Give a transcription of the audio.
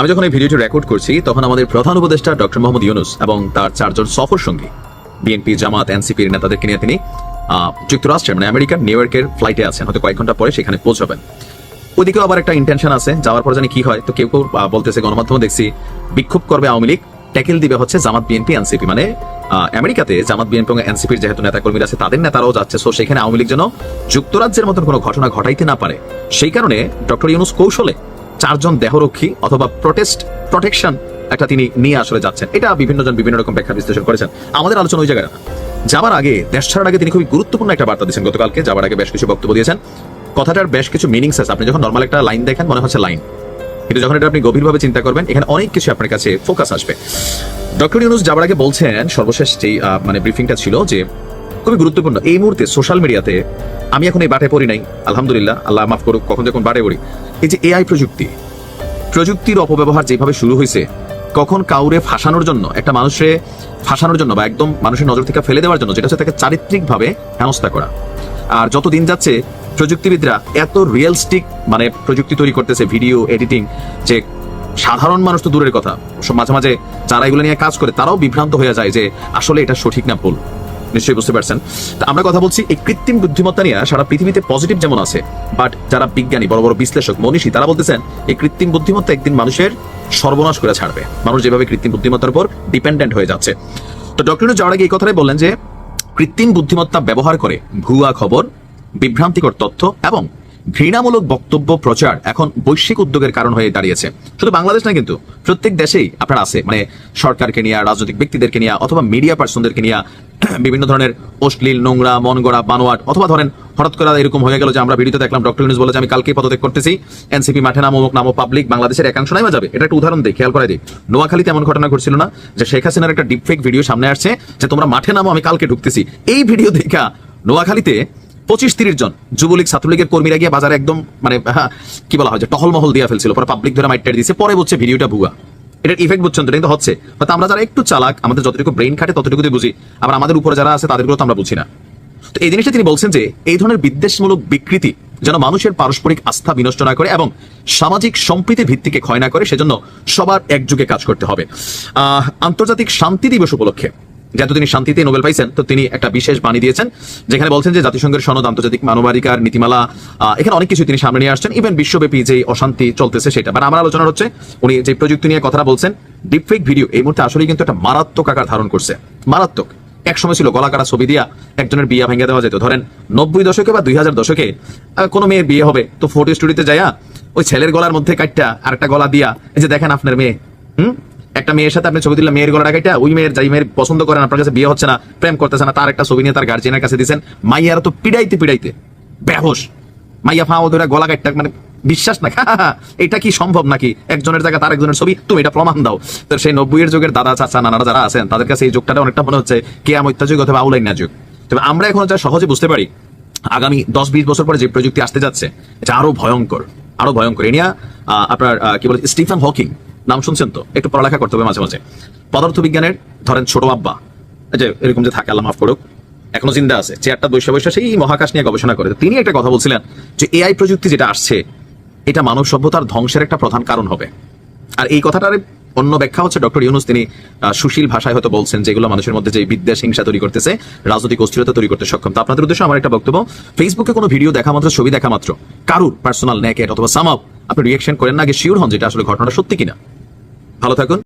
আমি যখন এই ভিডিওটি রেকর্ড করছি তখন আমাদের প্রধান উপদেষ্টা ডক্টর মোহাম্মদ ইউনূস এবং তার চারজন সফর সঙ্গী বিএনপি, জামাত, এনসিপির নেতাদেরকে নিয়ে তিনি যুক্তরাষ্ট্রের মানে আমেরিকার নিউ ইয়র্কের ফ্লাইটে আছেন, হয়তো কয়েক ঘন্টা পরে সেখানে পৌঁছাবেন। ওইদিকেও আবার একটা ইন্টেনশন আছে, যাওয়ার পর জানি কি হয়। তো কেউ কেউ বলতেছে, গণমাধ্যমে দেখছি বিক্ষোভ করবে আওয়ামী লীগ, ট্যাকেল দিবে হচ্ছে জামাত, বিএনপি, এনসিপি। মানে আমেরিকাতে জামাত, বিএনপি এবং এনসিপির যেহেতু নেতাকর্মীরা আছে তাদের নেতারাও যাচ্ছে, সো সেখানে আওয়ামী লীগ যেন যুক্তরাজ্যের মতন কোনো ঘটনা ঘটাইতে না পারে, সেই কারণে ডক্টর ইউনূস কৌশলে চারজন দেহরক্ষী অথবা প্রোটেকশন একটা তিনি নিয়ে আসলে যাচ্ছেন। এটা বিভিন্ন জন বিভিন্ন রকম ব্যাখ্যা বিশ্লেষণ করেছেন। আমাদের আলোচনা ওই জায়গায় না। যাবার আগে, দেশ ছাড়ার আগে তিনি খুবই গুরুত্বপূর্ণ একটা বার্তা দিয়েছেন গতকালকে। যাবার আগে বেশ কিছু বক্তব্য দিয়েছেন। কথাটার বেশ কিছু মিনিংস আছে। আপনি যখন নর্মাল একটা লাইন দেখেন মনে হচ্ছে লাইন, কিন্তু যখন এটা আপনি গভীরভাবে চিন্তা করবেন এখানে অনেক কিছু আপনার কাছে ফোকাস আসবে। ডক্টর ইউনূস যাবার আগে বলছেন, সর্বশেষ যেই মানে ব্রিফিংটা ছিল, যে খুবই গুরুত্বপূর্ণ এই মুহূর্তে সোশ্যাল মিডিয়াতে, আমি এখন এই বাটে পড়ি নাই, আলহামদুলিল্লাহ, আল্লাহ মাফ করুক, কখন যখন বাটে পড়ি, এই যে এআই প্রযুক্তির অপব্যবহার যেভাবে শুরু হয়েছে, কখন কাউরে ফাঁসানোর জন্য, একটা মানুষে ফাঁসানোর জন্য বা একদম মানুষের নজর থেকে ফেলে দেওয়ার জন্য, যেটা হচ্ছে তাকে চারিত্রিকভাবে হেনস্থা করা। আর যত দিন যাচ্ছে প্রযুক্তিবিদরা এত রিয়েলিস্টিক মানে প্রযুক্তি তৈরি করতেছে, ভিডিও এডিটিং, যে সাধারণ মানুষ তো দূরের কথা, মাঝে মাঝে যারা এগুলো নিয়ে কাজ করে তারাও বিভ্রান্ত হয়ে যায় যে আসলে এটা সঠিক না ভুল। নিশ্চয়ই বুঝতে পারছেন। তা আমরা কথা বলছি এই কৃত্রিম বুদ্ধিমত্তা নিয়ে। সারা পৃথিবীতে পজিটিভ যেমন আছে, বাট যারা বিজ্ঞানী, বড় বড় বিশ্লেষক, মনীষী, তারা বলতেছেন এই কৃত্রিম বুদ্ধিমত্তা একদিন মানুষের সর্বনাশ করে ছাড়বে। মানুষ যেভাবে কৃত্রিম বুদ্ধিমত্তার উপর ডিপেন্ডেন্ট হয়ে যাচ্ছে। তো ডক্টর ইউনূস যাওয়ার আগে এই কথাটাই বললেন যে কৃত্রিম বুদ্ধিমত্তা ব্যবহার করে ভুয়া খবর, বিভ্রান্তিকর তথ্য এবং ঘৃণামূলক বক্তব্য প্রচার এখন বৈশ্বিক উদ্যোগের কারণ হয়ে দাঁড়িয়েছে। শুধু বাংলাদেশ না, কিন্তু প্রত্যেক দেশেই আপনার আছে, মানে সরকারকে নিয়ে, রাজনৈতিক ব্যক্তিদেরকে নিয়ে অথবা মিডিয়া পার্সনদেরকে নিয়ে বিভিন্ন ধরনের অশ্লীল, নোংরা, মন গড়া, বানোয়াট, অথবা ধরেন হঠাৎ করে এরকম হয়ে গেল যে আমরা ভিডিওতে দেখলাম ডক্টর ইউনূস বলে যে আমি কালকে পদত্যাগ করতেছি, এনসিপি মাঠে নামো পাবলিক বাংলাদেশের একাংশ নামা যাবে। এটা একটা উদাহরণ দিই, খেয়াল করে দিই। নোয়াখালীতে এমন ঘটনা ঘটছিল না যে শেখ হাসিনার একটা ডিপফেক ভিডিও সামনে আসছে যে তোমরা মাঠে নামো, আমি কালকে ঢুকতেছি। এই ভিডিও দেখা নোয়াখালীতে 25-30 জন যুবলীগ, ছাত্রলীগের কর্মীরা গিয়ে বাজারে একদম মানে কি বলা হয় যে টহল মহল দিয়ে ফেলছিল। পরে পাবলিক ধরে মাইট দিয়েছে, পরে বলছে ভিডিওটা ভুয়া। এটার ইফেক্ট বুঝছেন তো? কিন্তু হচ্ছে হয়তো আমরা যারা একটু চালাক, আমাদের যতটুকু ব্রেইন খাটে ততটুকুই বুঝি, আবার আমাদের উপরে যারা আছে তাদেরগুলো তো আমরা বুঝি না। তো এই জিনিসটা তিনি বলছেন যে এই ধরনের বিদ্বেষমূলক বিকৃতি যেন মানুষের পারস্পরিক আস্থা বিনষ্ট না করে এবং সামাজিক সম্প্রীতির ভিত্তিকে ক্ষয় না করে, সেজন্য সবার একযোগে কাজ করতে হবে। আন্তর্জাতিক শান্তি দিবস উপলক্ষে, যেহেতু তিনি শান্তিতে নোবেল পাইছেন, তো তিনি একটা বিশেষ বাণী দিয়েছেন, যেখানে বলছেন যে জাতিসংঘের সনদ, আন্তর্জাতিক মানবাধিকার নীতিমালা, এখানে অনেক কিছু তিনি সামনে নিয়ে আসছেন, ইভেন বিশ্বব্যাপী যে অশান্তি চলতেছে সেটা। মানে আমার আলোচনা হচ্ছে উনি যে প্রযুক্তি নিয়ে কথাটা বলছেন, ডিপফেক ভিডিও এই মুহূর্তে আসলে কিন্তু একটা মারাত্মক আকার ধারণ করছে। মারাত্মক। এক সময় ছিল গলা কাটা ছবি দিয়া একজনের বিয়ে ভেঙে দেওয়া যেত। ধরেন 90 দশকে বা 2000 দশকে কোনো মেয়ের বিয়ে হবে তো ফটো স্টুডিওতে যাইয়া ওই ছেলের গলার মধ্যে কাটটা আরেকটা গলা দিয়া, এই যে দেখেন আপনার মেয়ে, একটা মেয়ের সাথে আপনি ছবি দিলেন, মেয়ের গলাটা কাটা, ওই মেয়ের যাই মেয়ের পছন্দ করেন, আপনার কাছে বিয়ে হচ্ছে না, প্রেম করতেছে না, তার একটা ছবি নিয়ে তার গার্জিয়ানের কাছে দিচ্ছেন। মাইয়ারা তো পিড়াইতে বেহোশ, মাইয়া ফাও ধরে গলা কাটটা, মানে বিশ্বাস না, এটা কি সম্ভব নাকি? একজনের জায়গা তার একজনের ছবি, তুমি এটা প্রমাণ দাও। তো সেই 90-এর যুগের দাদা, চাচা, নানারা যারা আছেন তাদের কাছে এই যুগটা অনেকটা মনে হচ্ছে কিয়ামত যুগ অথবা আউলাইন যুগ। তবে আমরা এখন যা সহজে বুঝতে পারি, আগামী 10-20 বছর পরে যে প্রযুক্তি আসতে যাচ্ছে এটা আরো ভয়ঙ্কর। এ নিয়ে আপনার কি বলে স্টিফেন হকিং নাম শুনছেন তো? একটু পড়ালেখা করতে হবে মাঝে মাঝে। পদার্থবিজ্ঞানের ধরেন ছোট আব্বা, যে এরকম যে থাকে, আল্লাহ মাফ করুক, এখনো জিন্দা আছে, চেয়ারটা বৈশা সেই মহাকাশ নিয়ে গবেষণা করে। তিনি একটা কথা বলছিলেন যে এআই প্রযুক্তি যেটা আসছে এটা মানব সভ্যতার ধ্বংসের একটা প্রধান কারণ হবে। আর এই কথাটার অন্য ব্যাখ্যা হচ্ছে ডক্টর ইউনূস তিনি সুশীল ভাষায় হয়তো বলছেন, যেগুলো মানুষের মধ্যে যে বিদ্বেষ, হিংসা তৈরি করতেছে, রাজনৈতিক অস্থিরতা তৈরি করতে সক্ষম। তো আপনাদের উদ্দেশ্যে আমার একটা বক্তব্য, ফেসবুকে কোনো ভিডিও দেখা মাত্র, ছবি দেখা মাত্র কারুর পার্সোনাল নেকেট অথবা সামাও আপনি রিয়েকশন করেন না, আগে শিওর হন যেটা আসলে ঘটনাটা সত্যি কিনা। ভালো থাকুন।